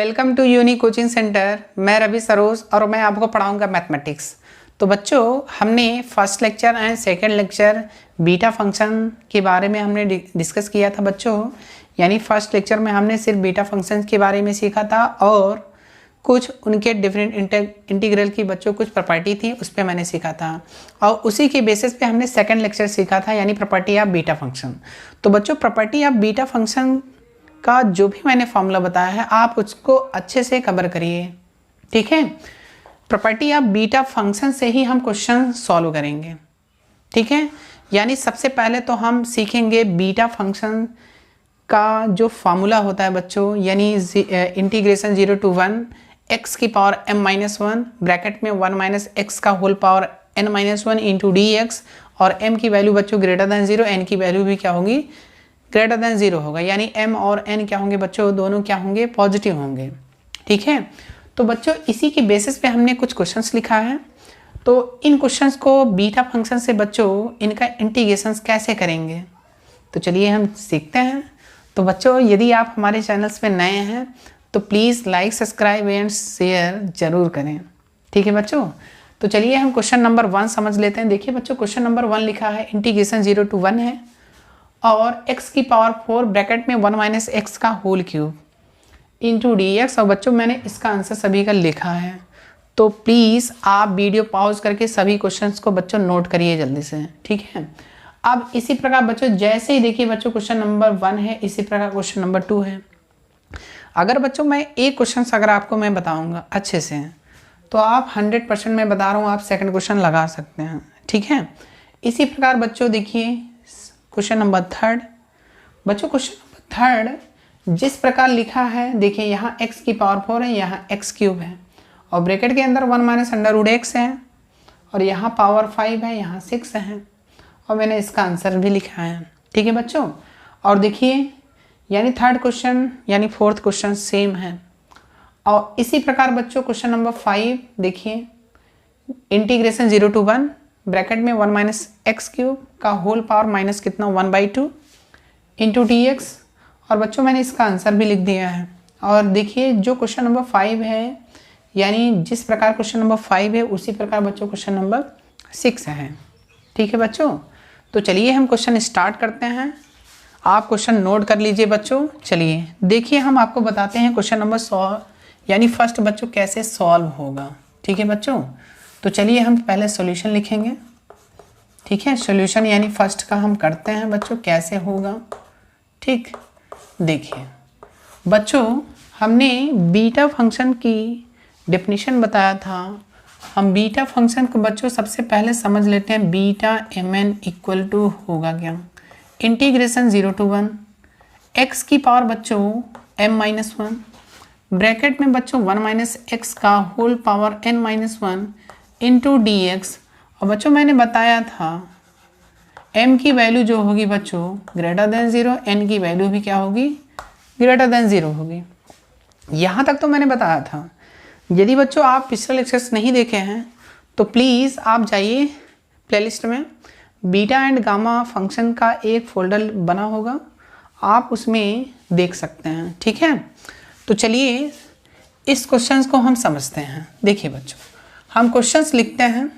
Welcome to uni coaching centre. मैं रवि सरोज और मैं आपको पढ़ाऊंगा मैथमेटिक्स। तो बच्चों, हमने first lecture and second lecture beta function के बारे में हमने डिस्कस किया था बच्चों। यानी फर्स्ट लेक्चर में हमने सिर्फ बीटा फंक्शन के बारे में सीखा था और कुछ उनके डिफरेंट इंटीग्रल की बच्चों कुछ प्रॉपर्टी थी, उस पर मैंने सीखा था और उसी के बेसिस पे हमने सेकंड लेक्चर सीखा था, यानी प्रॉपर्टी ऑफ बीटा फंक्शन। तो बच्चों, प्रॉपर्टी ऑफ बीटा फंक्शन का जो भी मैंने फॉर्मूला बताया है आप उसको अच्छे से कवर करिए, ठीक है। प्रॉपर्टी ऑफ बीटा फंक्शन से ही हम क्वेश्चन सॉल्व करेंगे, ठीक है। यानी सबसे पहले तो हम सीखेंगे बीटा फंक्शन का जो फार्मूला होता है बच्चों, यानी इंटीग्रेशन 0 to 1 x की पावर m-1 ब्रैकेट में 1 माइनस एक्स का whole power n-1 into dx, और m की वैल्यू बच्चों ग्रेटर दैन 0, n की वैल्यू भी क्या होगी, ग्रेटर दैन 0 होगा। यानी m और n क्या होंगे बच्चों, दोनों क्या होंगे, पॉजिटिव होंगे, ठीक है। तो बच्चों, इसी के बेसिस पे हमने कुछ क्वेश्चंस लिखा है। तो इन क्वेश्चंस को बीटा फंक्शन से बच्चों इनका इंटीग्रेशन कैसे करेंगे, तो चलिए हम सीखते हैं। तो बच्चों, यदि आप हमारे चैनल्स पे नए हैं तो please like, subscribe and share जरूर करें, ठीक है बच्चों। तो चलिए हम क्वेश्चन नंबर 1 समझ लेते हैं। देखिए बच्चों, क्वेश्चन नंबर 1 लिखा है इंटीग्रेशन 0 to 1 है और x की पावर 4 ब्रैकेट में 1 माइनस एक्स का होल क्यूब इंटू dx, और बच्चों मैंने इसका आंसर सभी का लिखा है। तो प्लीज़ आप वीडियो पॉज करके सभी क्वेश्चंस को बच्चों नोट करिए जल्दी से, ठीक है। अब इसी प्रकार बच्चों, जैसे ही देखिए बच्चों क्वेश्चन नंबर 1 है, इसी प्रकार क्वेश्चन नंबर 2 है। अगर बच्चों मैं एक क्वेश्चन अगर आपको मैं बताऊंगा अच्छे से तो आप 100% मैं बता रहा हूँ आप सेकंड क्वेश्चन लगा सकते हैं, ठीक है। इसी प्रकार बच्चों देखिए क्वेश्चन नंबर 3 बच्चों, क्वेश्चन नंबर 3 जिस प्रकार लिखा है, देखिए यहाँ x की पावर 4 है, यहाँ x क्यूब है और ब्रैकेट के अंदर 1 माइनस अंडर रूट एक्स है और यहाँ पावर 5 है, यहाँ 6 है और मैंने इसका आंसर भी लिखा है, ठीक है बच्चों। और देखिए यानी थर्ड क्वेश्चन यानी फोर्थ क्वेश्चन सेम है। और इसी प्रकार बच्चों क्वेश्चन नंबर 5 देखिए इंटीग्रेशन 0 to 1 ब्रैकेट में 1 माइनस एक्स क्यूब का होल पावर माइनस कितना 1/2 इंटू dx, और बच्चों मैंने इसका आंसर भी लिख दिया है। और देखिए जो क्वेश्चन नंबर 5 है, यानी जिस प्रकार क्वेश्चन नंबर 5 है उसी प्रकार बच्चों क्वेश्चन नंबर 6 है, ठीक है बच्चों। तो चलिए हम क्वेश्चन स्टार्ट करते हैं। आप क्वेश्चन नोट कर लीजिए बच्चों। चलिए देखिए हम आपको बताते हैं क्वेश्चन नंबर 100 यानी फर्स्ट बच्चों कैसे सॉल्व होगा, ठीक है बच्चों। तो चलिए हम पहले सॉल्यूशन लिखेंगे, ठीक है। सॉल्यूशन यानी फर्स्ट का हम करते हैं बच्चों कैसे होगा, ठीक। देखिए बच्चों, हमने बीटा फंक्शन की डेफिनेशन बताया था। हम बीटा फंक्शन को बच्चों सबसे पहले समझ लेते हैं। बीटा mn इक्वल टू होगा क्या, इंटीग्रेशन 0 to 1 x की पावर बच्चों m-1 ब्रैकेट में बच्चों 1 माइनस एक्स का whole power n-1 into dx, और बच्चों मैंने बताया था m की वैल्यू जो होगी बच्चों ग्रेटर देन 0, n की वैल्यू भी क्या होगी, ग्रेटर देन 0 होगी। यहाँ तक तो मैंने बताया था। यदि बच्चों आप पिछले लेक्चर्स नहीं देखे हैं तो प्लीज़ आप जाइए प्लेलिस्ट में, बीटा एंड गामा फंक्शन का एक फोल्डर बना होगा, आप उसमें देख सकते हैं, ठीक है। तो चलिए इस क्वेश्चंस को हम समझते हैं। देखिए बच्चों, हम क्वेश्चंस लिखते हैं।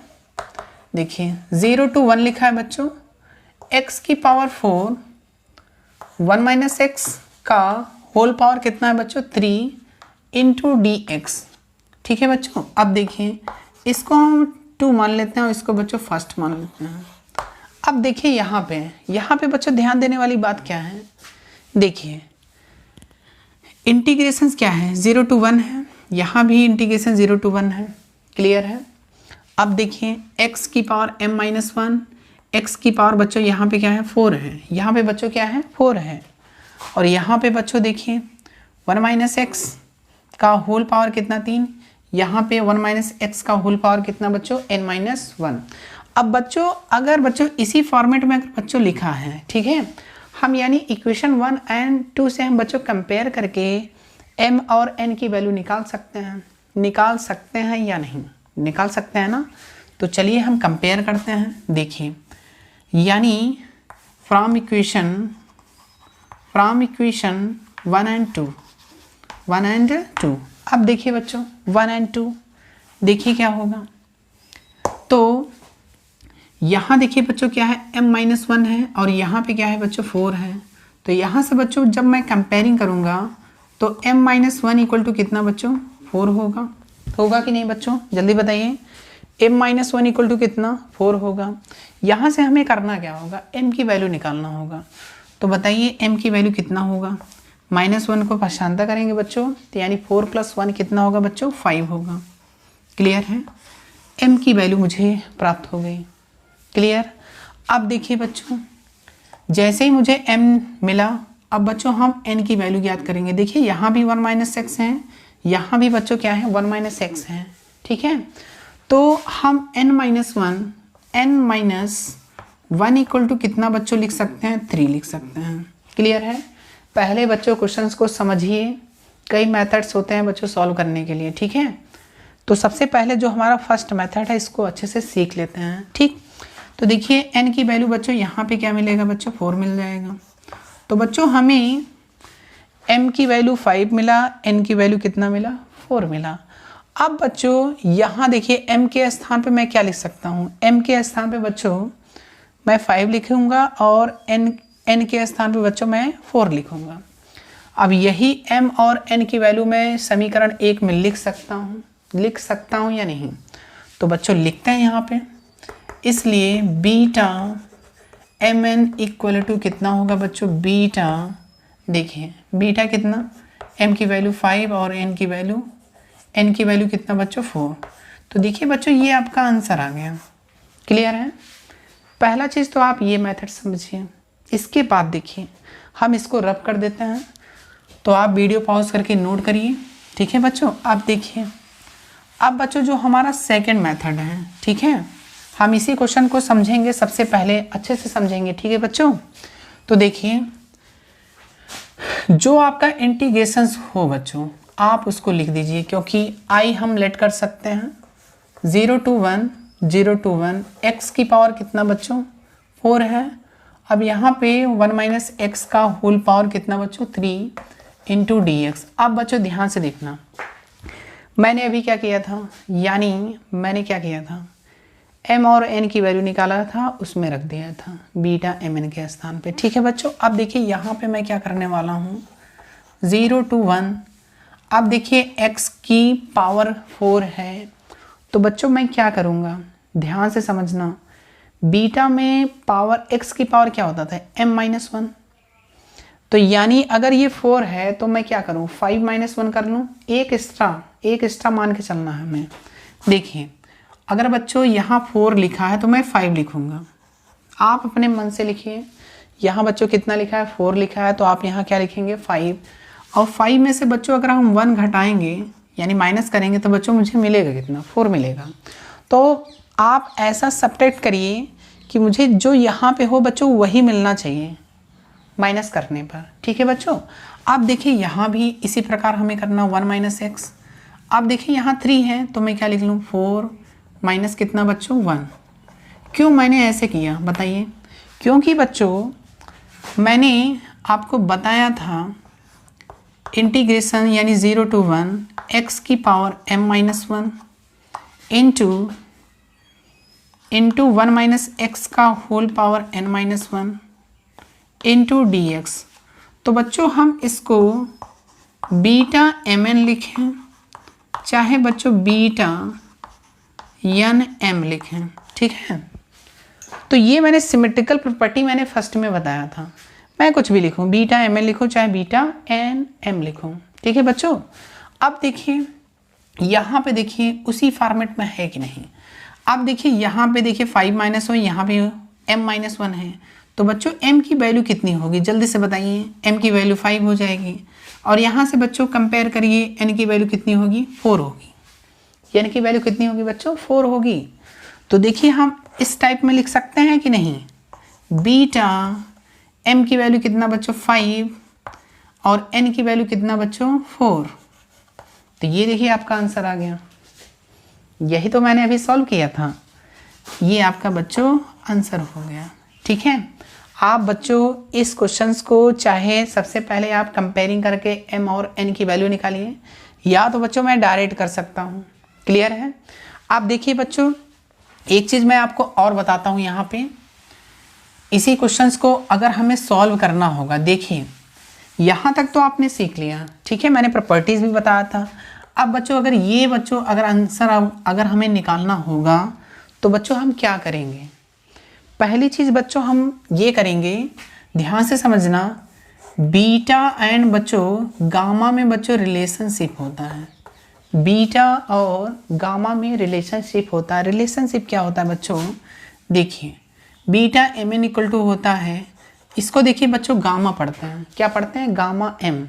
देखिए 0 to 1 लिखा है बच्चों, x की पावर 4 1 माइनस एक्स का होल पावर कितना है बच्चों 3 इंटू dx, ठीक है बच्चों। अब देखिए इसको हम 2 मान लेते हैं और इसको बच्चों फर्स्ट मान लेते हैं। अब देखिए यहाँ पे बच्चों ध्यान देने वाली बात क्या है, देखिए इंटीग्रेशन क्या है 0 to 1 है, यहाँ भी इंटीग्रेशन 0 to 1 है, क्लियर है। अब देखिए x की पावर m-1, x की पावर बच्चों यहाँ पे क्या है 4 है, यहाँ पे बच्चों क्या है 4 है, और यहाँ पे बच्चों देखिए 1 माइनस एक्स का होल पावर कितना 3, यहाँ पे 1 माइनस एक्स का होल पावर कितना बच्चों n-1। अब बच्चों अगर बच्चों इसी फॉर्मेट में अगर बच्चों लिखा है, ठीक है, हम यानी इक्वेशन 1 एंड 2 से हम बच्चों कंपेयर करके m और n की वैल्यू निकाल सकते हैं या नहीं, निकाल सकते हैं ना। तो चलिए हम कंपेयर करते हैं। देखिए यानी फ्रॉम इक्वेशन 1 and 2 1 एंड 2। अब देखिए बच्चों 1 एंड 2, देखिए क्या होगा। तो यहाँ देखिए बच्चों क्या है, m-1 है और यहाँ पे क्या है बच्चों 4 है। तो यहाँ से बच्चों जब मैं कंपेयरिंग करूँगा तो m-1 इक्वल टू कितना बच्चों, 4 होगा कि नहीं बच्चों, जल्दी बताइए। m-1 इक्वल टू कितना, 4 होगा। यहाँ से हमें करना क्या होगा, m की वैल्यू निकालना होगा। तो बताइए m की वैल्यू कितना होगा, -1 को पहचानता करेंगे बच्चों, तो यानी 4 + 1 कितना होगा बच्चों, 5 होगा। क्लियर है, m की वैल्यू मुझे प्राप्त हो गई। क्लियर। अब देखिए बच्चों जैसे ही मुझे m मिला, अब बच्चों हम n की वैल्यू ज्ञात करेंगे। देखिए यहाँ भी 1 - x है, यहाँ भी बच्चों क्या है 1 - x है, ठीक है। तो हम n-1 इक्वल टू कितना बच्चों लिख सकते हैं, 3 लिख सकते हैं। क्लियर है। पहले बच्चों क्वेश्चंस को समझिए, कई मेथड्स होते हैं बच्चों सॉल्व करने के लिए, ठीक है। तो सबसे पहले जो हमारा फर्स्ट मेथड है इसको अच्छे से सीख लेते हैं, ठीक। तो देखिए n की वैल्यू बच्चों यहाँ पे क्या मिलेगा बच्चों, 4 मिल जाएगा। तो बच्चों हमें m की वैल्यू 5 मिला, n की वैल्यू कितना मिला, 4 मिला। अब बच्चों यहाँ देखिए m के स्थान पे मैं क्या लिख सकता हूँ, m के स्थान पे बच्चों मैं 5 लिखूँगा और n के स्थान पे बच्चों मैं 4 लिखूँगा। अब यही m और n की वैल्यू मैं समीकरण 1 में लिख सकता हूँ या नहीं। तो बच्चों लिखते हैं यहाँ पे, इसलिए बीटा mn इक्वल टू कितना होगा बच्चों, बीटा, देखिए बीटा कितना, m की वैल्यू 5 और n की वैल्यू कितना बच्चों, 4। तो देखिए बच्चों ये आपका आंसर आ गया। क्लियर है। पहला चीज़ तो आप ये मेथड समझिए। इसके बाद देखिए हम इसको रब कर देते हैं, तो आप वीडियो पॉज करके नोट करिए, ठीक है बच्चों। आप देखिए अब बच्चों जो हमारा सेकंड मेथड है, ठीक है, हम इसी क्वेश्चन को समझेंगे, सबसे पहले अच्छे से समझेंगे, ठीक है बच्चों। तो देखिए जो आपका इंटीग्रेशंस हो बच्चों आप उसको लिख दीजिए, क्योंकि आई हम लेट कर सकते हैं 0 to 1 x की पावर कितना बच्चों, 4 है। अब यहाँ पे 1 - x का होल पावर कितना बच्चों, 3 × dx। अब बच्चों ध्यान से देखना, मैंने अभी क्या किया था, यानी मैंने क्या किया था, m और n की वैल्यू निकाला था, उसमें रख दिया था बीटा mn के स्थान पे, ठीक है बच्चों। अब देखिए यहाँ पे मैं क्या करने वाला हूँ, 0 to 1। अब देखिए x की पावर 4 है, तो बच्चों मैं क्या करूँगा, ध्यान से समझना, बीटा में पावर x की पावर क्या होता था, m-1। तो यानी अगर ये 4 है तो मैं क्या करूँ, 5 - 1 कर लूँ, एक एक्स्ट्रा मान के चलना है हमें। देखिए अगर बच्चों यहाँ 4 लिखा है तो मैं 5 लिखूँगा, आप अपने मन से लिखिए। यहाँ बच्चों कितना लिखा है, 4 लिखा है, तो आप यहाँ क्या लिखेंगे, 5। और 5 में से बच्चों अगर हम 1 घटाएंगे यानी माइनस करेंगे तो बच्चों मुझे मिलेगा कितना, 4 मिलेगा। तो आप ऐसा सब्ट्रैक्ट करिए कि मुझे जो यहाँ पे हो बच्चों वही मिलना चाहिए माइनस करने पर, ठीक है बच्चों। आप देखिए यहाँ भी इसी प्रकार हमें करना 1 - x। आप देखिए यहाँ 3 है तो मैं क्या लिख लूँ, 4 माइनस कितना बच्चों, 1। क्यों मैंने ऐसे किया बताइए, क्योंकि बच्चों मैंने आपको बताया था इंटीग्रेशन यानी 0 to 1 x की पावर m-1 इंटू 1 - x का whole power n-1 into dx। तो बच्चों हम इसको बीटा mn लिखें, चाहे बच्चों बीटा m लिखें, ठीक है। तो ये मैंने सिमेट्रिकल प्रॉपर्टी मैंने फर्स्ट में बताया था, मैं कुछ भी लिखूं, बीटा mn लिखूं चाहे बीटा m लिखूं, ठीक है बच्चों। अब देखिए यहाँ पे देखिए उसी फॉर्मेट में है कि नहीं। अब देखिए यहाँ पे देखिए 5 - 1, यहाँ पे m-1 है, तो बच्चों m की वैल्यू कितनी होगी, जल्दी से बताइए। m की वैल्यू 5 हो जाएगी, और यहाँ से बच्चों कंपेयर करिए, n की वैल्यू कितनी होगी, 4 होगी। n की वैल्यू कितनी होगी बच्चों, 4 होगी। तो देखिए हम इस टाइप में लिख सकते हैं कि नहीं, बीटा m की वैल्यू कितना बच्चों, 5 और n की वैल्यू कितना बच्चों, 4। तो ये देखिए आपका आंसर आ गया, यही तो मैंने अभी सॉल्व किया था, ये आपका बच्चों आंसर हो गया, ठीक है। आप बच्चों इस क्वेश्चंस को चाहे सबसे पहले आप कंपेयरिंग करके m और n की वैल्यू निकालिए, या तो बच्चों मैं डायरेक्ट कर सकता हूँ। क्लियर है? आप देखिए बच्चों, एक चीज़ मैं आपको और बताता हूँ यहाँ पे। इसी क्वेश्चंस को अगर हमें सॉल्व करना होगा, देखिए यहाँ तक तो आपने सीख लिया, ठीक है, मैंने प्रॉपर्टीज़ भी बताया था। अब बच्चों अगर ये बच्चों अगर आंसर अगर हमें निकालना होगा तो बच्चों हम क्या करेंगे? पहली चीज़ बच्चों हम ये करेंगे, ध्यान से समझना, बीटा एंड बच्चों गामा में बच्चों रिलेशनशिप होता है। बीटा और गामा में रिलेशनशिप होता है। रिलेशनशिप क्या होता है बच्चों? देखिए beta m n equal to होता है, इसको देखिए बच्चों गामा पढ़ते हैं, क्या पढ़ते हैं? Gamma M.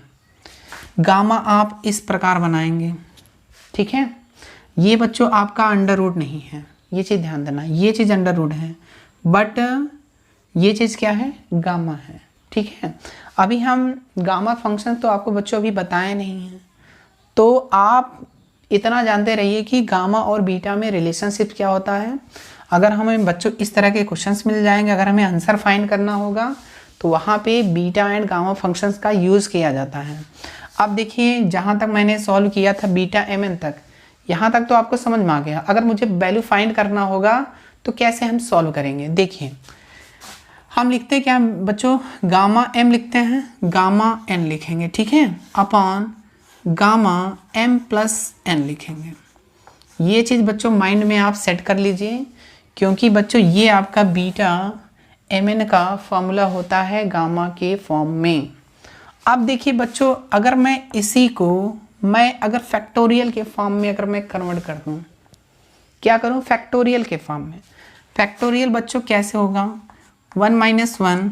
गामा आप इस प्रकार बनाएंगे, ठीक है। ये बच्चों आपका अंडर रूट नहीं है, ये चीज़ ध्यान देना, ये चीज़ अंडर रूट है, बट ये चीज़ क्या है? गामा है, ठीक है। अभी हम गामा फंक्शन तो आपको बच्चों अभी बताए नहीं हैं, तो आप इतना जानते रहिए कि गामा और बीटा में रिलेशनशिप क्या होता है। अगर हमें बच्चों इस तरह के क्वेश्चंस मिल जाएंगे, अगर हमें आंसर फाइंड करना होगा तो वहाँ पे बीटा एंड गामा फंक्शंस का यूज़ किया जाता है। अब देखिए जहाँ तक मैंने सॉल्व किया था बीटा एम एन तक, यहाँ तक तो आपको समझ में आ गया। अगर मुझे वैल्यू फाइंड करना होगा तो कैसे हम सॉल्व करेंगे? देखिए हम लिखते क्या बच्चों? गामा एम लिखते हैं, गामा एन लिखेंगे, ठीक है, upon gamma m plus n लिखेंगे। ये चीज़ बच्चों माइंड में आप सेट कर लीजिए, क्योंकि बच्चों ये आपका बीटा एम एन का फॉर्मूला होता है गामा के फॉर्म में। अब देखिए बच्चों, अगर मैं इसी को अगर फैक्टोरियल के फॉर्म में अगर मैं कन्वर्ट कर दूँ, क्या करूँ? फैक्टोरियल के फॉर्म में। फैक्टोरियल बच्चों कैसे होगा? 1 माइनस 1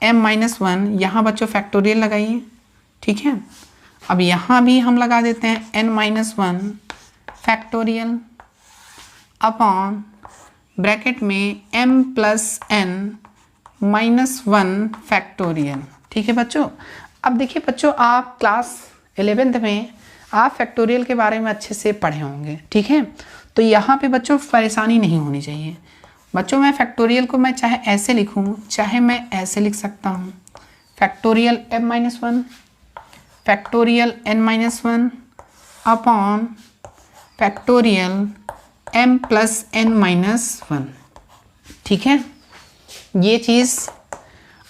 एम माइनस 1, यहाँ बच्चों फैक्टोरियल लगाइए, ठीक है। अब यहाँ भी हम लगा देते हैं n minus 1 factorial upon bracket में m plus n minus 1 factorial, ठीक है बच्चों। अब देखिए बच्चों, आप क्लास 11th में आप फैक्टोरियल के बारे में अच्छे से पढ़े होंगे, ठीक है, तो यहाँ पे बच्चों परेशानी नहीं होनी चाहिए। बच्चों मैं फैक्टोरियल को मैं चाहे ऐसे लिखूँ, चाहे मैं ऐसे लिख सकता हूँ, factorial m minus 1 factorial n minus 1 upon factorial m plus n minus 1, ठीक है। ये चीज़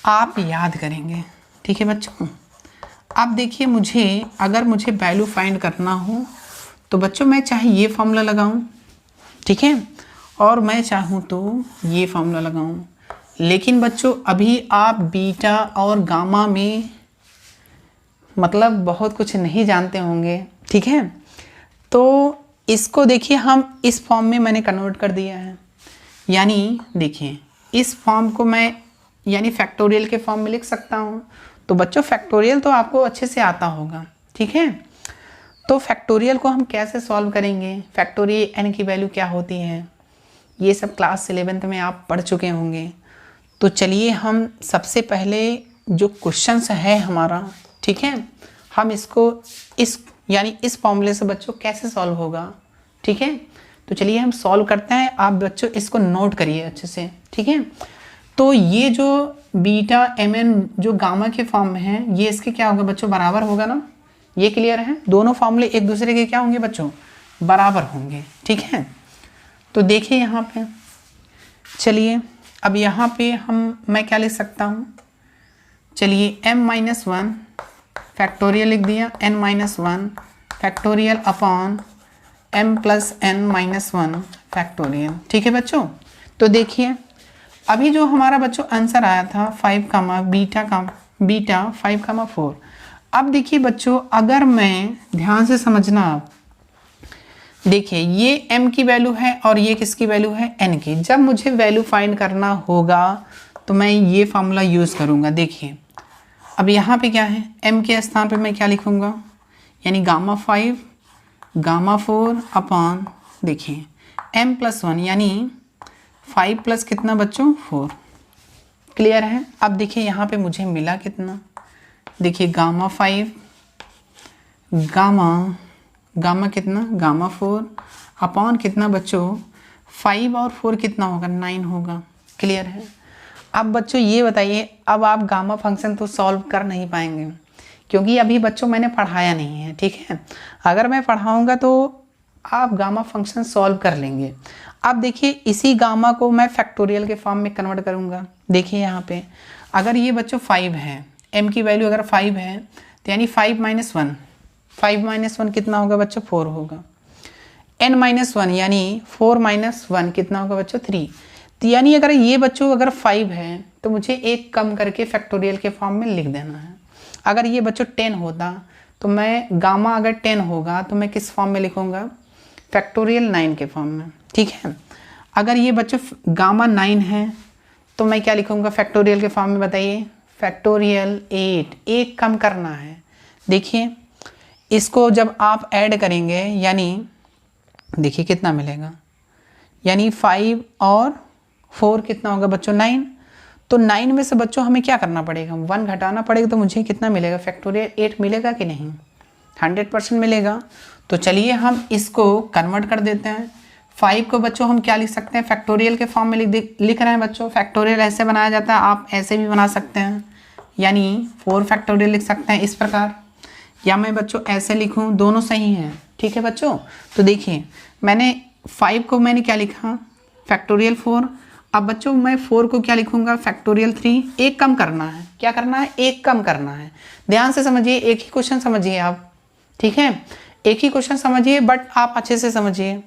आप याद करेंगे, ठीक है बच्चों। अब देखिए अगर मुझे वैल्यू फाइंड करना हो तो बच्चों मैं चाहे ये फॉर्मूला लगाऊं, ठीक है, और मैं चाहूँ तो ये फॉर्मूला लगाऊं, लेकिन बच्चों अभी आप बीटा और गामा में मतलब बहुत कुछ नहीं जानते होंगे, ठीक है। तो इसको देखिए हम इस फॉर्म में मैंने कन्वर्ट कर दिया है, यानी देखिए इस फॉर्म को मैं यानी फैक्टोरियल के फॉर्म में लिख सकता हूँ। तो बच्चों फैक्टोरियल तो आपको अच्छे से आता होगा, ठीक है। तो फैक्टोरियल को हम कैसे सॉल्व करेंगे? फैक्टोरियल एन की वैल्यू क्या होती है, ये सब क्लास 11th में आप पढ़ चुके होंगे। तो चलिए हम सबसे पहले जो क्वेश्चंस है हमारा, ठीक है, हम इसको इस फॉर्मूले से बच्चों कैसे सॉल्व होगा, ठीक है। तो चलिए हम सॉल्व करते हैं। आप बच्चों इसको नोट करिए अच्छे से, ठीक है। तो ये जो बीटा एम एन जो गामा के फॉर्म में है, ये इसके क्या होगा बच्चों? बराबर होगा ना, ये क्लियर है। दोनों फॉर्मूले एक दूसरे के क्या होंगे बच्चों? बराबर होंगे, ठीक है। तो देखिए यहाँ पे, चलिए अब यहाँ पे मैं क्या लिख सकता हूँ? चलिए m माइनस 1 फैक्टोरियल लिख दिया, n minus 1 factorial upon m plus n minus 1 factorial, ठीक है बच्चों। तो देखिए अभी जो हमारा बच्चों आंसर आया था 5 कामा बीटा 5 कामा 4। अब देखिए बच्चों, अगर मैं ध्यान से समझना, आप देखिए ये m की वैल्यू है और ये किसकी वैल्यू है? n की। जब मुझे वैल्यू फाइंड करना होगा तो मैं ये फार्मूला यूज़ करूँगा। देखिए अब यहाँ पे क्या है, m के स्थान पे मैं क्या लिखूँगा, यानी गामा 5 गामा 4 अपॉन देखिए m प्लस 1 यानी 5 प्लस कितना बच्चों? 4। क्लियर है। अब देखिए यहाँ पे मुझे मिला कितना, देखिए गामा 5 गामा कितना? गामा 4 अपॉन कितना बच्चों? 5 और 4 कितना होगा? 9 होगा। क्लियर है। अब बच्चों ये बताइए, अब आप गामा फंक्शन तो सॉल्व कर नहीं पाएंगे क्योंकि अभी बच्चों मैंने पढ़ाया नहीं है, ठीक है। अगर मैं पढ़ाऊँगा तो आप गामा फंक्शन सॉल्व कर लेंगे। अब देखिए इसी गामा को मैं फैक्टोरियल के फॉर्म में कन्वर्ट करूँगा। देखिए यहाँ पे अगर ये बच्चों 5 है, m की वैल्यू अगर 5 है तो यानी 5 - 1, 5 - 1 कितना होगा बच्चों 4 होगा। n - 1 यानी 4 - 1 कितना होगा बच्चों 3। तो यानी अगर ये बच्चों अगर 5 है तो मुझे एक कम करके फैक्टोरियल के फॉर्म में लिख देना है। अगर ये बच्चों 10 होता तो मैं गामा अगर 10 होगा तो मैं किस फॉर्म में लिखूँगा, फैक्टोरियल 9 के फॉर्म में, ठीक है। अगर ये बच्चों गामा 9 है तो मैं क्या लिखूँगा फैक्टोरियल के फॉर्म में, बताइए, फैक्टोरियल 8, एक कम करना है। देखिए इसको जब आप ऐड करेंगे यानी देखिए कितना मिलेगा, यानी 5 और 4 कितना होगा बच्चों 9। तो 9 में से बच्चों हमें क्या करना पड़ेगा, 1 घटाना पड़ेगा। तो मुझे कितना मिलेगा, फैक्टोरियल 8 मिलेगा कि नहीं, 100% मिलेगा। तो चलिए हम इसको कन्वर्ट कर देते हैं। 5 को बच्चों हम क्या लिख सकते हैं, फैक्टोरियल के फॉर्म में लिख रहे हैं बच्चों। फैक्टोरियल ऐसे बनाया जाता है, आप ऐसे भी बना सकते हैं, यानी 4 फैक्टोरियल लिख सकते हैं इस प्रकार, या मैं बच्चों ऐसे लिखूं, दोनों सही हैं, ठीक है बच्चों। तो देखिए मैंने 5 को मैंने क्या लिखा, फैक्टोरियल 4। अब बच्चों मैं 4 को क्या लिखूंगा, फैक्टोरियल 3। एक कम करना है, क्या करना है, एक कम करना है। ध्यान से समझिए, एक ही क्वेश्चन समझिए आप, ठीक है, एक ही क्वेश्चन समझिए, बट आप अच्छे से समझिए,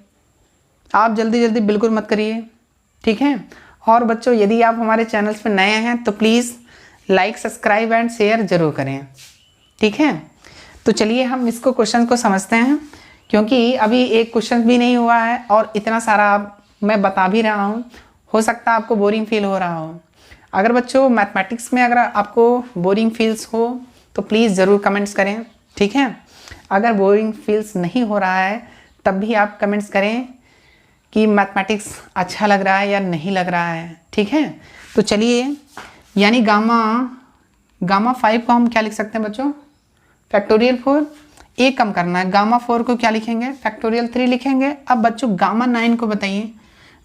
आप जल्दी जल्दी बिल्कुल मत करिए, ठीक है। और बच्चों यदि आप हमारे चैनल्स पर नए हैं तो please like, subscribe and share जरूर करें, ठीक है। तो चलिए हम इसको क्वेश्चन को समझते हैं, क्योंकि अभी एक क्वेश्चन भी नहीं हुआ है और इतना सारा मैं बता भी रहा हूँ, हो सकता है आपको बोरिंग फील हो रहा हो। अगर बच्चों मैथमेटिक्स में अगर आपको बोरिंग फील्स हो तो प्लीज़ ज़रूर कमेंट्स करें, ठीक है। अगर बोरिंग फील्स नहीं हो रहा है तब भी आप कमेंट्स करें कि मैथमेटिक्स अच्छा लग रहा है या नहीं लग रहा है, ठीक है। तो चलिए, यानी गामा 5 को हम क्या लिख सकते हैं बच्चों, फैक्टोरियल 4। एक कम करना है, गामा 4 को क्या लिखेंगे, फैक्टोरियल 3 लिखेंगे। अब बच्चों गामा 9 को बताइए,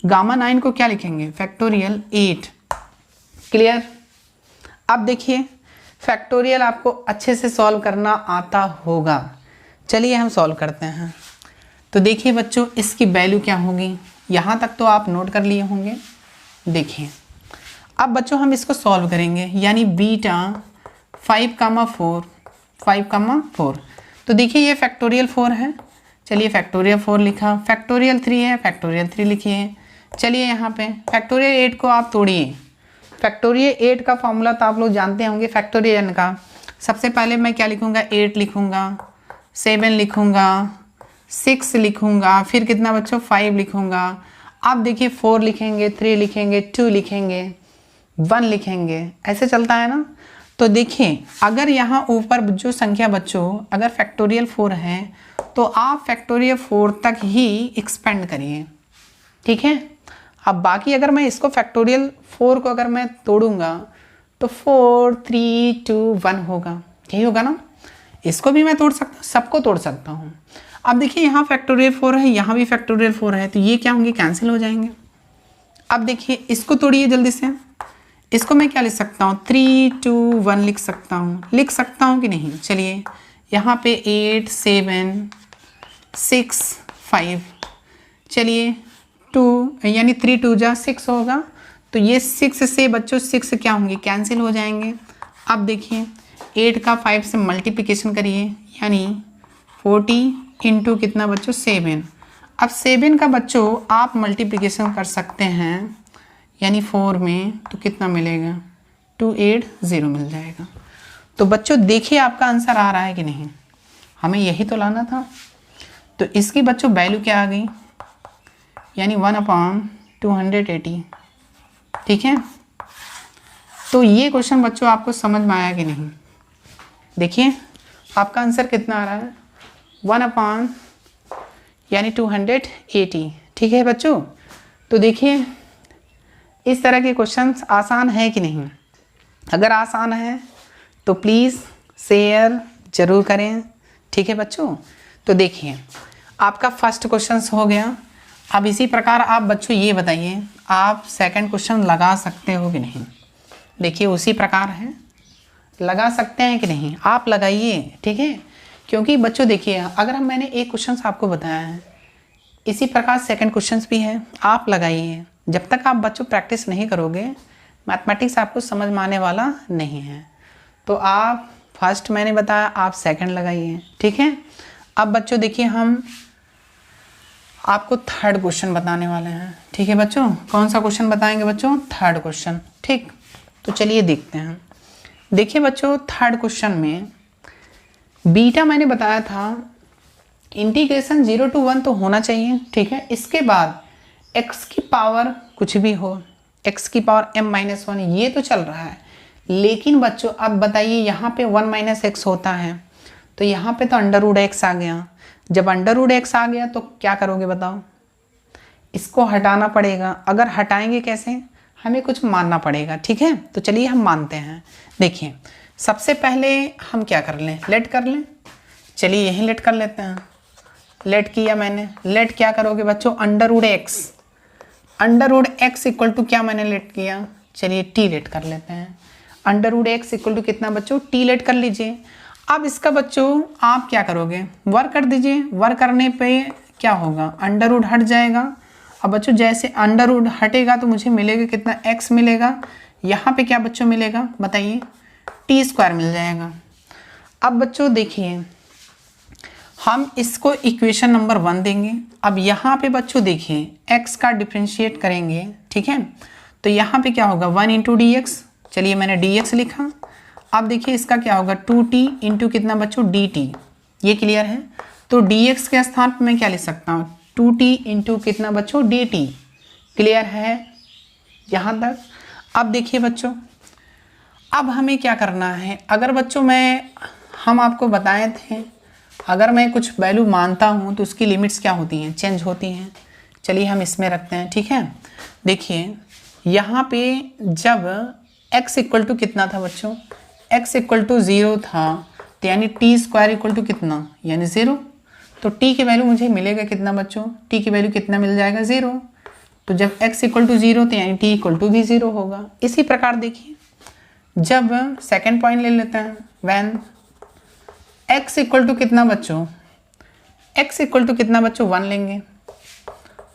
गामा 9 को क्या लिखेंगे, फैक्टोरियल 8। क्लियर। अब देखिए फैक्टोरियल आपको अच्छे से सॉल्व करना आता होगा। चलिए हम सॉल्व करते हैं। तो देखिए बच्चों इसकी वैल्यू क्या होगी, यहाँ तक तो आप नोट कर लिए होंगे। देखिए अब बच्चों हम इसको सॉल्व करेंगे, यानी बीटा 5,4। तो देखिए ये फैक्टोरियल 4 है, चलिए फैक्टोरियल 4 लिखा, फैक्टोरियल 3 है, फैक्टोरियल 3 लिखिए। चलिए यहाँ पे फैक्टोरियल 8 को आप तोड़िए। फैक्टोरियल 8 का फॉर्मूला तो आप लोग जानते होंगे फैक्टोरियल का। सबसे पहले मैं क्या लिखूँगा, 8 लिखूँगा, 7 लिखूँगा, 6 लिखूँगा, फिर कितना बच्चों 5 लिखूँगा। अब देखिए 4 लिखेंगे, 3 लिखेंगे, 2 लिखेंगे, 1 लिखेंगे, ऐसे चलता है ना। तो देखिए अगर यहाँ ऊपर जो संख्या बच्चों अगर फैक्टोरियल 4 है तो आप फैक्टोरियल 4 तक ही एक्सपेंड करिए, ठीक है। अब बाकी अगर मैं इसको फैक्टोरियल 4 को अगर मैं तोड़ूंगा तो 4, 3, 2, 1 होगा, यही होगा ना। इसको भी मैं तोड़ सकता हूँ, सबको तोड़ सकता हूँ। अब देखिए यहाँ फैक्टोरियल 4 है, यहाँ भी फैक्टोरियल 4 है, तो ये क्या होंगे, कैंसिल हो जाएंगे। अब देखिए इसको तोड़िए जल्दी से। इसको मैं क्या लिख सकता हूँ, 3, 2, 1 लिख सकता हूँ कि नहीं। चलिए यहाँ पे 8, 7, 6, 5, चलिए 2 यानी 3 2 जा 6 होगा। तो ये 6 से बच्चों 6 क्या होंगे, कैंसिल हो जाएंगे। अब देखिए 8 का 5 से मल्टीप्लिकेशन करिए, यानी 40 इंटू कितना बच्चों 7। अब 7 का बच्चों आप मल्टीप्लिकेशन कर सकते हैं, यानी 4 में, तो कितना मिलेगा, 280 मिल जाएगा। तो बच्चों देखिए आपका आंसर आ रहा है कि नहीं, हमें यही तो लाना था। तो इसकी बच्चों वैल्यू क्या आ गई, यानी 1/280, ठीक है। तो ये क्वेश्चन बच्चों आपको समझ में आया कि नहीं। देखिए आपका आंसर कितना आ रहा है, 1 यानी 280, ठीक है बच्चों। तो देखिए इस तरह के क्वेश्चंस आसान है कि नहीं। अगर आसान है तो प्लीज़ शेयर ज़रूर करें, ठीक है बच्चों। तो देखिए आपका फर्स्ट क्वेश्चन हो गया। अब इसी प्रकार आप बच्चों ये बताइए, आप सेकंड क्वेश्चन लगा सकते हो कि नहीं। देखिए उसी प्रकार है, लगा सकते हैं कि नहीं, आप लगाइए, ठीक है। क्योंकि बच्चों देखिए, अगर मैंने एक क्वेश्चन आपको बताया है, इसी प्रकार सेकंड क्वेश्चन भी है, आप लगाइए। जब तक आप बच्चों प्रैक्टिस नहीं करोगे, मैथमेटिक्स आपको समझ में आने वाला नहीं है। तो आप फर्स्ट मैंने बताया, आप सेकंड लगाइए, ठीक है। अब बच्चों देखिए, हम आपको थर्ड क्वेश्चन बताने वाले हैं, ठीक है बच्चों। कौन सा क्वेश्चन बताएंगे बच्चों? थर्ड क्वेश्चन, ठीक। तो चलिए देखते हैं। देखिए बच्चों, थर्ड क्वेश्चन में बीटा मैंने बताया था इंटीग्रेशन 0 to 1 तो होना चाहिए, ठीक है। इसके बाद x की पावर कुछ भी हो, x की पावर m-1, ये तो चल रहा है। लेकिन बच्चों अब बताइए, यहाँ पे 1 - x होता है, तो यहाँ पे तो √x आ गया। जब √x आ गया तो क्या करोगे बताओ? इसको हटाना पड़ेगा। अगर हटाएंगे कैसे? हमें कुछ मानना पड़ेगा, ठीक है। तो चलिए हम मानते हैं। देखिए सबसे पहले हम क्या कर लें? लेट कर लें। चलिए यहीं लेट कर लेते हैं। लेट किया मैंने। लेट क्या करोगे बच्चों? √x। √x इक्वल टू क्या मैंने लेट किया? चलिए t लेट कर लेते हैं। √x इक्वल टू कितना बच्चों? t लेट कर लीजिए। अब इसका बच्चों आप क्या करोगे? वर्क कर दीजिए। वर्क करने पे क्या होगा? अंडर हट जाएगा। अब बच्चों जैसे अंडर हटेगा तो मुझे मिलेगा कितना? x मिलेगा। यहाँ पे क्या बच्चों मिलेगा बताइए? t² मिल जाएगा। अब बच्चों देखिए, हम इसको इक्वेशन नंबर 1 देंगे। अब यहाँ पे बच्चों देखिए, x का डिफरेंशिएट करेंगे, ठीक है। तो यहाँ पे क्या होगा? 1 × dx। चलिए मैंने dx लिखा। अब देखिए इसका क्या होगा? 2t इंटू कितना बच्चों? dt। ये क्लियर है। तो dx के स्थान पर मैं क्या लिख सकता हूँ? 2t इंटू कितना बच्चों? dt। क्लियर है यहाँ तक? अब देखिए बच्चों, अब हमें क्या करना है? अगर बच्चों हम आपको बताए थे, अगर मैं कुछ वैल्यू मानता हूँ तो उसकी लिमिट्स क्या होती हैं? चेंज होती हैं। चलिए हम इसमें रखते हैं, ठीक है। देखिए यहाँ पे जब x इक्वल टू कितना था बच्चों? x इक्वल टू 0 था, तो यानी t² इक्वल टू कितना? यानी 0। तो t की वैल्यू मुझे मिलेगा कितना बच्चों? t की वैल्यू कितना मिल जाएगा? 0। तो जब x इक्वल टू 0 तो यानी t इक्वल टू भी 0 होगा। इसी प्रकार देखिए, जब सेकेंड पॉइंट ले लेते हैं, वैन x इक्वल टू कितना बच्चों? x इक्वल टू कितना बच्चों? 1 लेंगे।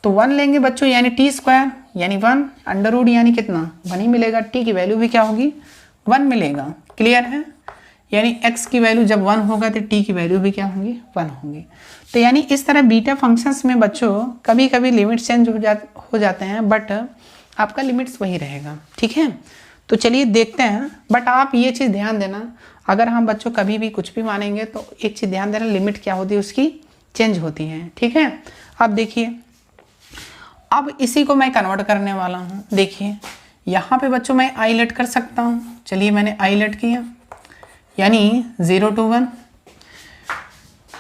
तो 1 लेंगे बच्चों, यानी t² यानी 1, अंडर यानी कितना? 1 ही मिलेगा। t की वैल्यू भी क्या होगी? 1 मिलेगा। क्लियर है? यानी x की वैल्यू जब 1 होगा तो t की वैल्यू भी क्या होंगी? 1 होंगी। तो यानी इस तरह बीटा फंक्शंस में बच्चों कभी कभी लिमिट चेंज हो जाते हैं, बट आपका लिमिट्स वही रहेगा, ठीक है। तो चलिए देखते हैं। बट आप ये चीज़ ध्यान देना, अगर हम बच्चों कभी भी कुछ भी मानेंगे तो एक चीज़ ध्यान देना, लिमिट क्या होती है उसकी? चेंज होती है, ठीक है। अब देखिए, अब इसी को मैं कन्वर्ट करने वाला हूँ। देखिए यहाँ पे बच्चों मैं आई लेट कर सकता हूँ। चलिए मैंने आई लेट किया, यानी 0 to 1,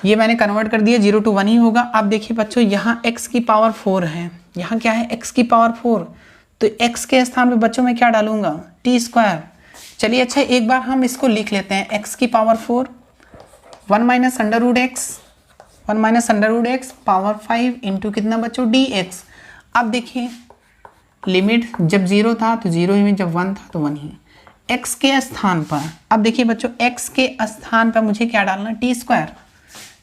ये मैंने कन्वर्ट कर दिया, 0 to 1 ही होगा। अब देखिए बच्चों, यहाँ x की पावर 4 है, यहाँ क्या है? x की पावर 4। तो x के स्थान पे बच्चों मैं क्या डालूंगा? t²। चलिए अच्छा, एक बार हम इसको लिख लेते हैं। x की पावर 4, 1 - √x पावर 5 इंटू कितना बच्चों? dx। अब देखिए लिमिट जब 0 था तो 0 ही, जब 1 था तो 1 ही। x के स्थान पर, अब देखिए बच्चों, x के स्थान पर मुझे क्या डालना? t²।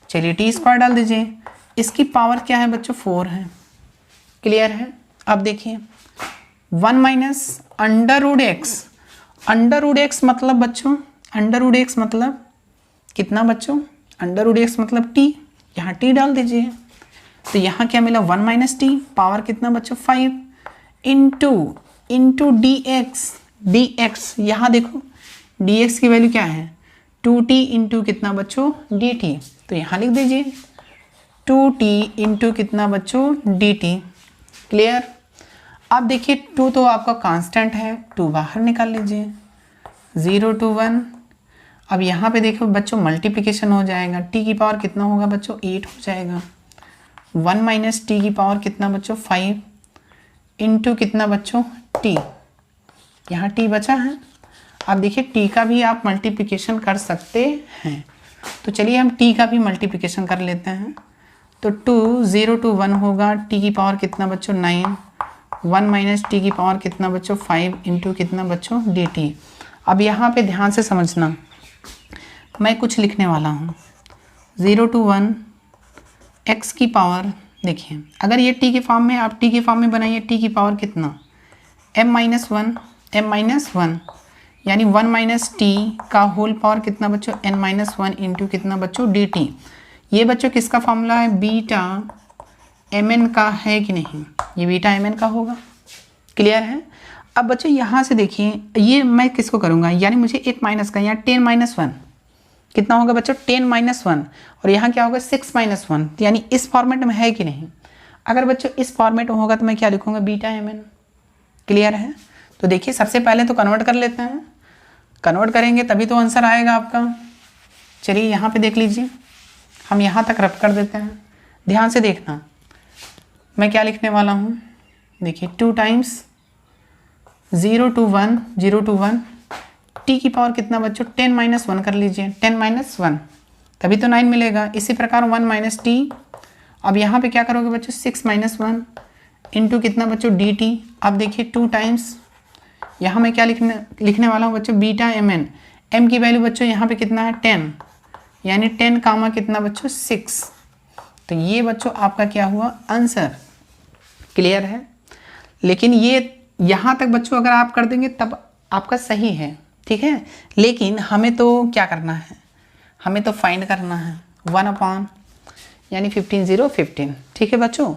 चलिए t² डाल दीजिए। इसकी पावर क्या है बच्चों? 4 है। क्लियर है? अब देखिए 1 - √x। √x मतलब बच्चों, √x मतलब कितना बच्चों? √x मतलब t। यहाँ t डाल दीजिए। तो यहाँ क्या मिला? 1 - t पावर कितना बच्चों? 5 इंटू dx। यहाँ देखो dx की वैल्यू क्या है? 2t इंटू कितना बच्चों? dt। तो यहाँ लिख दीजिए 2t इंटू कितना बच्चों? dt। क्लियर? अब देखिए 2 तो आपका कांस्टेंट है, 2 बाहर निकाल लीजिए। 0 to 1। अब यहाँ पे देखो बच्चों मल्टीप्लिकेशन हो जाएगा। t की पावर कितना होगा बच्चों? 8 हो जाएगा। 1 - t की पावर कितना बच्चों? 5 इंटू कितना बच्चों? t। यहाँ t बचा है। अब देखिए t का भी आप मल्टीप्लिकेशन कर सकते हैं। तो चलिए हम t का भी मल्टीप्लिकेशन कर लेते हैं। तो 2 0 to 1 होगा। t की पावर कितना बच्चों? 9। 1 माइनस टी की पावर कितना बच्चों 5 इंटू कितना बच्चों डी टी। अब यहाँ पे ध्यान से समझना, मैं कुछ लिखने वाला हूँ 0 to 1 x की पावर। देखिए अगर ये t के फॉर्म में, आप t के फॉर्म में बनाइए, t की पावर कितना m माइनस वन यानी 1 माइनस टी का होल पावर कितना बच्चों n माइनस वन इंटू कितना बच्चों डी टी। ये बच्चों किसका फॉर्मूला है, बीटा एम एन का है कि नहीं, ये बीटा एम एन का होगा। क्लियर है। अब बच्चों यहाँ से देखिए, ये मैं किसको करूँगा, यानी मुझे एक माइनस का, यहाँ 10 माइनस वन कितना होगा बच्चों 10 माइनस वन, और यहाँ क्या होगा 6 माइनस वन, यानी इस फॉर्मेट में है कि नहीं। अगर बच्चों इस फॉर्मेट में होगा तो मैं क्या लिखूँगा, बीटा एम एन। क्लियर है। तो देखिए सबसे पहले तो कन्वर्ट कर लेते हैं, कन्वर्ट करेंगे तभी तो आंसर आएगा आपका। चलिए यहाँ पे देख लीजिए, हम यहाँ तक रब कर देते हैं। ध्यान से देखना मैं क्या लिखने वाला हूँ। देखिए 2 टाइम्स 0 to 1 टी की पावर कितना बच्चों 10 माइनस वन कर लीजिए, 10 माइनस वन तभी तो 9 मिलेगा। इसी प्रकार 1 माइनस टी, अब यहाँ पे क्या करोगे बच्चों 6 माइनस वन इंटू कितना बच्चों डी टी। अब देखिए 2 टाइम्स, यहाँ मैं क्या लिखने वाला हूँ बच्चों बीटा एम एन। एम की वैल्यू बच्चों यहाँ पे कितना है 10, यानी 10 कामा कितना बच्चों 6। तो ये बच्चों आपका क्या हुआ आंसर। क्लियर है। लेकिन ये यहाँ तक बच्चों अगर आप कर देंगे तब आपका सही है, ठीक है। लेकिन हमें तो क्या करना है, हमें तो फाइंड करना है 1 अपॉन यानी 15 0 15, ठीक है बच्चों।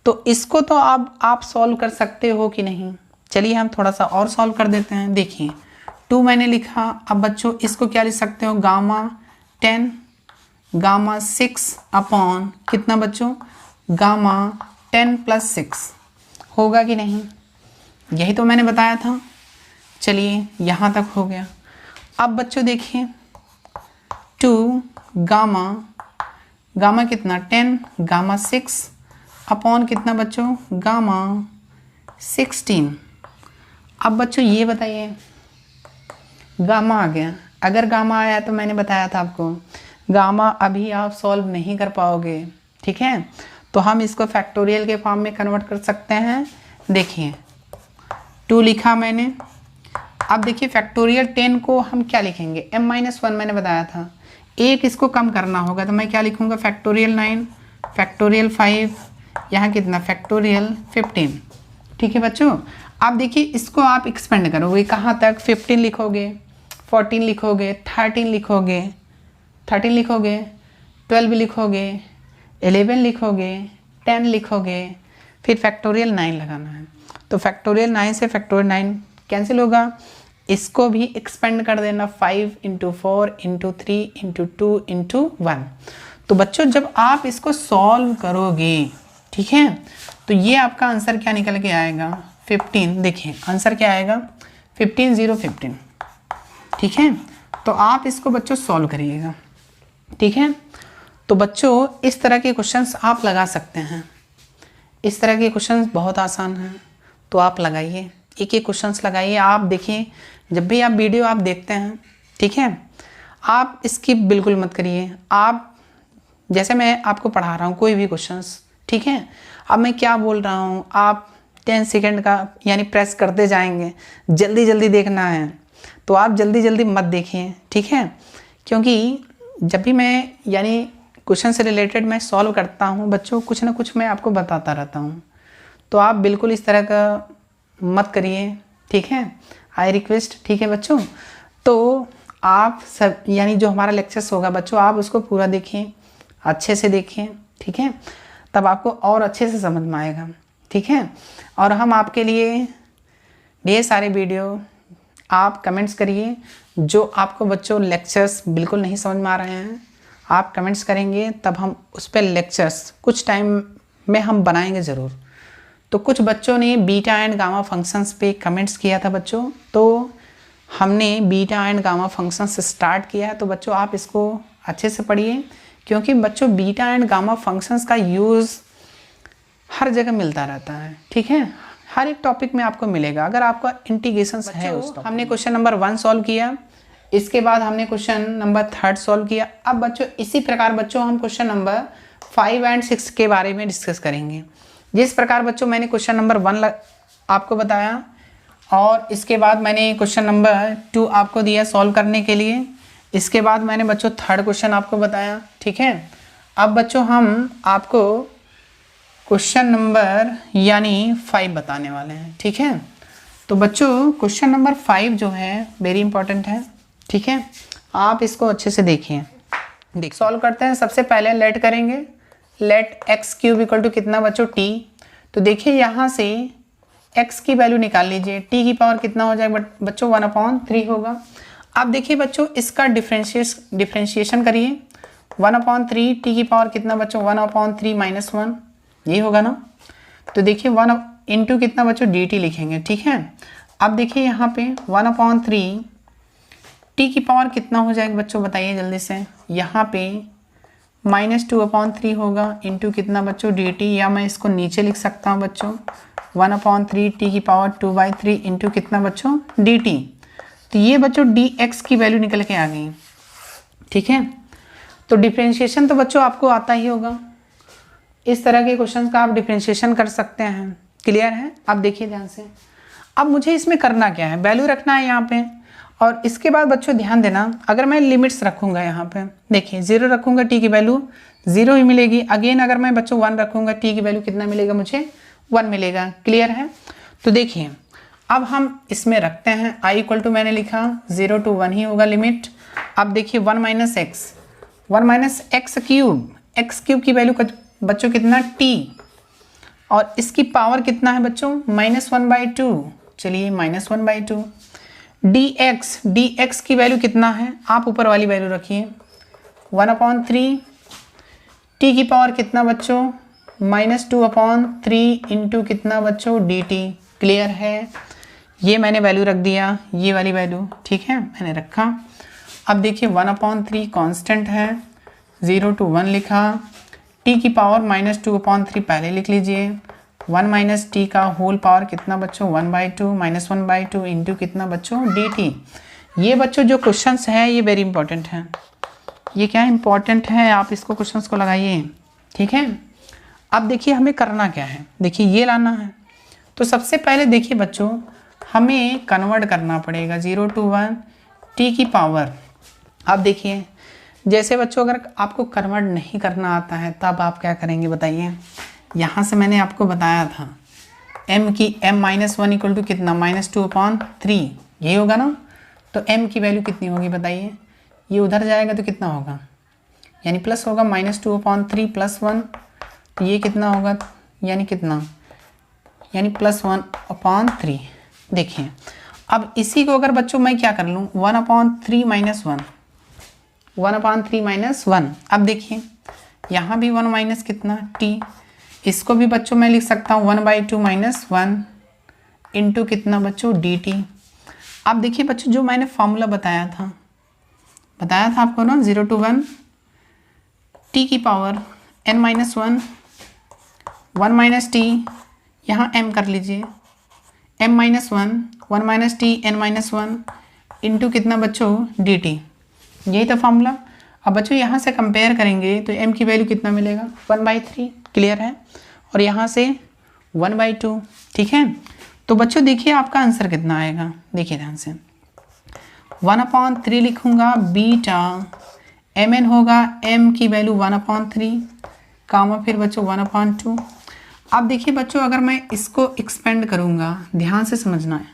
तो इसको तो आप सॉल्व कर सकते हो कि नहीं। चलिए हम थोड़ा सा और सॉल्व कर देते हैं। देखिए 2 मैंने लिखा, अब बच्चों इसको क्या लिख सकते हो, गामा 10 गामा 6 अपॉन कितना बच्चों गामा 10 प्लस 6 होगा कि नहीं, यही तो मैंने बताया था। चलिए यहाँ तक हो गया। अब बच्चों देखिए 2 गामा कितना 10 गामा 6 अपॉन कितना बच्चों गामा 16। अब बच्चों ये बताइए गामा आ गया, अगर गामा आया तो मैंने बताया था आपको गामा अभी आप सॉल्व नहीं कर पाओगे, ठीक है। तो हम इसको फैक्टोरियल के फॉर्म में कन्वर्ट कर सकते हैं। देखिए 2 लिखा मैंने, अब देखिए फैक्टोरियल 10 को हम क्या लिखेंगे, m माइनस वन मैंने बताया था, एक इसको कम करना होगा तो मैं क्या लिखूँगा फैक्टोरियल 9 फैक्टोरियल 5, यहाँ कितना फैक्टोरियल 15, ठीक है बच्चों। अब देखिए इसको आप एक्सपेंड करोगे कहाँ तक, 15 लिखोगे, 14 लिखोगे, 13 लिखोगे, 12 लिखोगे, 11 लिखोगे, 10 लिखोगे, फिर फैक्टोरियल 9 लगाना है। तो फैक्टोरियल 9 से फैक्टोरियल 9 कैंसिल होगा, इसको भी एक्सपेंड कर देना 5 इंटू 4 इंटू 3 इंटू 2 इंटू 1। तो बच्चों जब आप इसको सॉल्व करोगे, ठीक है, तो ये आपका आंसर क्या निकल के आएगा 15। देखिए आंसर क्या आएगा 15 0 15, ठीक है। तो आप इसको बच्चों सॉल्व करिएगा, ठीक है। तो बच्चों इस तरह के क्वेश्चंस आप लगा सकते हैं, इस तरह के क्वेश्चंस बहुत आसान हैं, तो आप लगाइए, एक एक क्वेश्चंस लगाइए। आप देखिए जब भी आप वीडियो आप देखते हैं, ठीक है, आप स्किप बिल्कुल मत करिए। आप जैसे मैं आपको पढ़ा रहा हूँ कोई भी क्वेश्चंस, ठीक है, अब मैं क्या बोल रहा हूँ आप 10 सेकेंड का यानी प्रेस करते जाएंगे, जल्दी जल्दी देखना है, तो आप जल्दी जल्दी मत देखिए, ठीक है। क्योंकि जब भी मैं यानी क्वेश्चन से रिलेटेड मैं सॉल्व करता हूँ बच्चों, कुछ ना कुछ मैं आपको बताता रहता हूँ, तो आप बिल्कुल इस तरह का मत करिए, ठीक है, आई रिक्वेस्ट, ठीक है बच्चों। तो आप सब यानी जो हमारा लेक्चर्स होगा बच्चों आप उसको पूरा देखिए, अच्छे से देखिए, ठीक है, तब आपको और अच्छे से समझ में आएगा, ठीक है। और हम आपके लिए ढेर सारे वीडियो आप कमेंट्स करिए, जो आपको बच्चों लेक्चर्स बिल्कुल नहीं समझ में आ रहे हैं आप कमेंट्स करेंगे, तब हम उस पर लेक्चर्स कुछ टाइम में हम बनाएंगे ज़रूर। तो कुछ बच्चों ने बीटा एंड गामा फंक्शंस पे कमेंट्स किया था बच्चों, तो हमने beta and gamma functions start किया है। तो बच्चों आप इसको अच्छे से पढ़िए, क्योंकि बच्चों बीटा एंड गामा फंक्शंस का यूज़ हर जगह मिलता रहता है, ठीक है, हर एक टॉपिक में आपको मिलेगा अगर आपका इंटीग्रेशन है उस टॉपिक। हमने क्वेश्चन नंबर 1 सॉल्व किया, इसके बाद हमने क्वेश्चन नंबर 3 सॉल्व किया। अब बच्चों इसी प्रकार बच्चों हम क्वेश्चन नंबर 5 एंड 6 के बारे में डिस्कस करेंगे। जिस प्रकार बच्चों मैंने क्वेश्चन नंबर 1 आपको बताया, और इसके बाद मैंने क्वेश्चन नंबर 2 आपको दिया सॉल्व करने के लिए। इसके बाद मैंने बच्चों थर्ड क्वेश्चन आपको बताया, ठीक है। अब बच्चों हम आपको क्वेश्चन नंबर यानी 5 बताने वाले हैं, ठीक है। तो बच्चों क्वेश्चन नंबर 5 जो है वेरी इंपॉर्टेंट है, ठीक है। आप इसको अच्छे से देखिए। सॉल्व करते हैं। सबसे पहले लेट करेंगे, let x cube equal to कितना बच्चों टी। तो देखिए यहाँ से x की वैल्यू निकाल लीजिए, t की पावर कितना हो जाएगा बच्चों 1/3 होगा। अब देखिए बच्चों इसका डिफ्रेंशिएशन करिए, 1/3 t की पावर कितना बच्चों 1/3 - 1, ये होगा ना। तो देखिए 1 इंटू कितना बच्चों dt लिखेंगे, ठीक है। अब देखिए यहाँ पे 1/3 t की पावर कितना हो जाएगा बच्चों बताइए जल्दी से। यहाँ पे -2/3 होगा इंटू कितना बच्चों dt, या मैं इसको नीचे लिख सकता हूँ बच्चों 1/3 t की पावर 2/3 इंटू कितना बच्चों dt। तो ये बच्चों dx की वैल्यू निकल के आ गई, ठीक है। तो डिफरेंशिएशन तो बच्चों आपको आता ही होगा, इस तरह के क्वेश्चंस का आप डिफरेंशिएशन कर सकते हैं, क्लियर है। अब देखिए ध्यान से, अब मुझे इसमें करना क्या है, वैल्यू रखना है यहाँ पे। और इसके बाद बच्चों ध्यान देना, अगर मैं लिमिट्स रखूँगा यहाँ पे, देखिए 0 रखूँगा t की वैल्यू 0 ही मिलेगी। अगेन अगर मैं बच्चों 1 रखूँगा t की वैल्यू कितना मिलेगा मुझे 1 मिलेगा, क्लियर है। तो देखिए अब हम इसमें रखते हैं i इक्वल टू मैंने लिखा 0 to 1 ही होगा लिमिट। अब देखिए 1 - x क्यूब, x क्यूब की वैल्यू बच्चों कितना t, और इसकी पावर कितना है बच्चों -1/2, चलिए -1/2। dx की वैल्यू कितना है, आप ऊपर वाली वैल्यू रखिए 1/3 t की पावर कितना बच्चों -2/3 इंटू कितना बच्चों dt, क्लियर है। ये मैंने वैल्यू रख दिया, ये वाली वैल्यू, ठीक है, मैंने रखा। अब देखिए 1/3 कांस्टेंट है, 0 to 1 लिखा, t की पावर -2/3 पहले लिख लीजिए, 1 - t का होल पावर कितना बच्चों 1/2 -1/2 इंटू कितना बच्चों dt। ये बच्चों जो क्वेश्चंस है ये वेरी इंपॉर्टेंट है, ये क्या इंपॉर्टेंट है, आप इसको क्वेश्चंस को लगाइए, ठीक है। अब देखिए हमें करना क्या है, देखिए ये लाना है। तो सबसे पहले देखिए बच्चों हमें कन्वर्ट करना पड़ेगा 0 to 1 t की पावर। अब देखिए जैसे बच्चों अगर आपको कन्वर्ट नहीं करना आता है तब आप क्या करेंगे बताइए। यहाँ से मैंने आपको बताया था m-1 इक्वल टू कितना -2/3, ये होगा ना। तो m की वैल्यू कितनी होगी बताइए, ये उधर जाएगा तो कितना होगा, यानी प्लस होगा -2/3 + 1, तो ये कितना होगा यानी कितना, यानी +1/3। देखिए अब इसी को अगर बच्चों मैं क्या कर लूँ 1/3 - 1, अब देखिए यहाँ भी 1 माइनस कितना t, इसको भी बच्चों मैं लिख सकता हूँ 1/2 - 1 इंटू कितना बच्चों dt। अब देखिए बच्चों जो मैंने फॉर्मूला बताया था आपको ना 0 to 1 t की पावर n-1 1 - t, यहाँ m कर लीजिए m-1 1 - t n-1 इंटू कितना बच्चों dt, यही था फॉर्मूला। अब बच्चों यहाँ से कंपेयर करेंगे तो m की वैल्यू कितना मिलेगा 1/3, क्लियर है, और यहाँ से 1/2, ठीक है। तो बच्चों देखिए आपका आंसर कितना आएगा, देखिए ध्यान से 1/3 लिखूँगा, बीटा mn होगा m की वैल्यू 1/3 कामा फिर बच्चों 1/2। अब देखिए बच्चों अगर मैं इसको एक्सपेंड करूँगा, ध्यान से समझना है,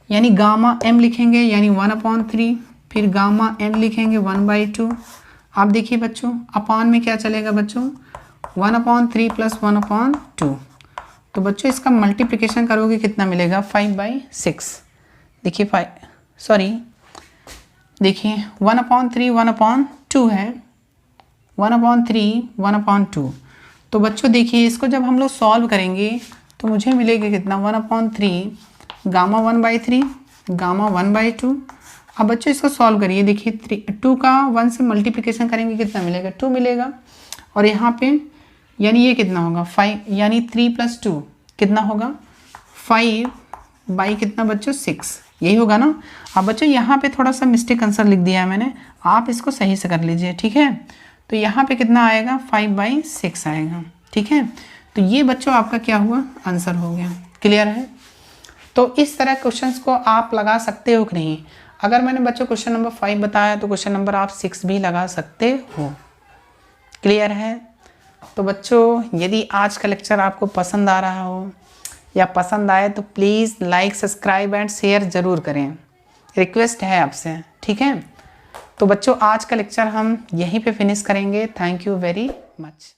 यानी गामा m लिखेंगे यानी 1/3, फिर गामा n लिखेंगे 1/2। आप देखिए बच्चों अपान में क्या चलेगा बच्चों 1/3 + 1/2। तो बच्चों इसका मल्टीप्लिकेशन करोगे कितना मिलेगा 5/6। देखिए देखिए 1/3 1/2 है, 1/3 1/2। तो बच्चों देखिए इसको जब हम लोग सॉल्व करेंगे तो मुझे मिलेगा कितना 1/3 गामा 1/3 गामा 1/2। अब बच्चों इसको सॉल्व करिए, देखिए 2 का 1 से मल्टीप्लिकेशन करेंगे कितना मिलेगा 2 मिलेगा, और यहाँ पे यानी ये कितना होगा 5, यानी 3 + 2 कितना होगा 5 कितना बच्चों 6, यही होगा ना। अब बच्चों यहाँ पे थोड़ा सा मिस्टेक आंसर लिख दिया है मैंने, आप इसको सही से कर लीजिए, ठीक है। तो यहाँ पे कितना आएगा 5/6 आएगा, ठीक है। तो ये बच्चों आपका क्या हुआ आंसर हो गया, क्लियर है? तो इस तरह क्वेश्चंस को आप लगा सकते हो कि नहीं? अगर मैंने बच्चों क्वेश्चन नंबर 5 बताया तो क्वेश्चन नंबर आप 6 भी लगा सकते हो। क्लियर है? तो बच्चों यदि आज का लेक्चर आपको पसंद आ रहा हो या पसंद आए तो please like, subscribe and share ज़रूर करें, रिक्वेस्ट है आपसे, ठीक है? तो बच्चों आज का लेक्चर हम यहीं पे फिनिश करेंगे। Thank you very much.